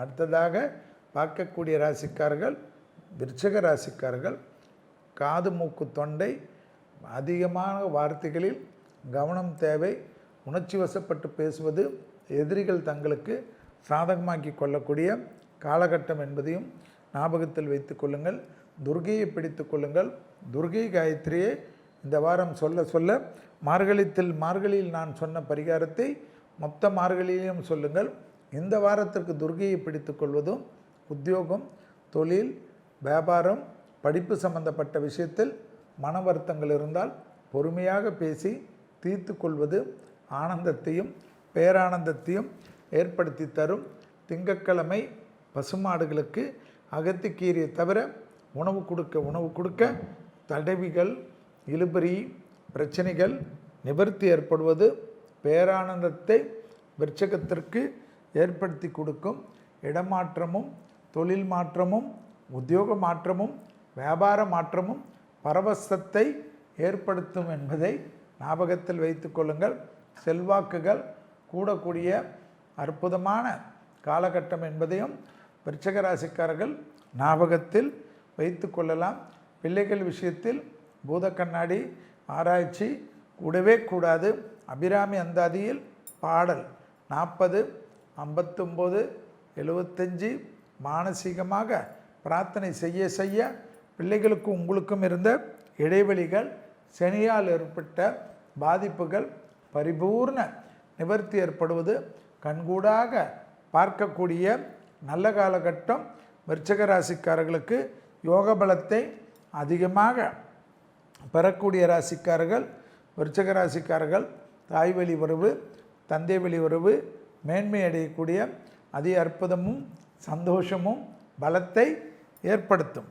அடுத்ததாக பார்க்கக்கூடிய ராசிக்காரர்கள் விருச்சிக ராசிக்காரர்கள் காது மூக்கு தொண்டை அதிகமான வார்த்தைகளில் கவனம் தேவை. உணர்ச்சி வசப்பட்டு பேசுவது எதிரிகள் தங்களுக்கு சாதகமாக்கி கொள்ளக்கூடிய காலகட்டம் என்பதையும் ஞாபகத்தில் வைத்து கொள்ளுங்கள். துர்கையை பிடித்து கொள்ளுங்கள். துர்கை காயத்ரியை இந்த வாரம் சொல்ல சொல்ல மார்கழியில் நான் சொன்ன பரிகாரத்தை மொத்த மார்கழியிலும் சொல்லுங்கள். இந்த வாரத்திற்கு துர்கையை பிடித்து கொள்வதும் உத்தியோகம், தொழில், வியாபாரம், படிப்பு சம்பந்தப்பட்ட விஷயத்தில் மன வருத்தங்கள் இருந்தால் பொறுமையாக பேசி தீர்த்து கொள்வது ஆனந்தத்தையும் பேரானந்தத்தையும் ஏற்படுத்தி தரும். திங்கட்கிழமை பசுமாடுகளுக்கு அகத்திக்கீரையை தவிர உணவு கொடுக்க தடவிகள், இழுபறி பிரச்சனைகள் நிவர்த்தி ஏற்படுவது பேரானந்தத்தை விருச்சிகத்திற்கு ஏற்படுத்தி கொடுக்கும். இடமாற்றமும் தொழில் மாற்றமும் உத்தியோக மாற்றமும் வியாபார மாற்றமும் பரவசத்தை ஏற்படுத்தும் என்பதை ஞாபகத்தில் வைத்து கொள்ளுங்கள். செல்வாக்குகள் கூடக்கூடிய அற்புதமான காலகட்டம் என்பதையும் விருச்சிக ராசிக்காரர்கள் ஞாபகத்தில் வைத்து கொள்ளலாம். பிள்ளைகள் விஷயத்தில் பூத கண்ணாடி ஆராய்ச்சி கூடவே கூடாது. அபிராமி அந்தாதியில் பாடல் 40, 59, 75 மானசீகமாக பிரார்த்தனை செய்ய செய்ய பிள்ளைகளுக்கு உங்களுக்கும் இருந்த இடைவெளிகள், சனியால் ஏற்பட்ட பாதிப்புகள் பரிபூர்ண நிவர்த்தி ஏற்படுவது கண்கூடாக பார்க்கக்கூடிய நல்ல காலகட்டம். விருச்சிக ராசிக்காரர்களுக்கு யோக பலத்தை அதிகமாக பெறக்கூடிய ராசிக்காரர்கள் விருச்சிக ராசிக்காரர்கள் தாய் வழி உறவு, தந்தை வழி உறவு மேன்மை அடையக்கூடிய அதி அற்புதமும் சந்தோஷமும் பலத்தை ஏற்படுத்தும்.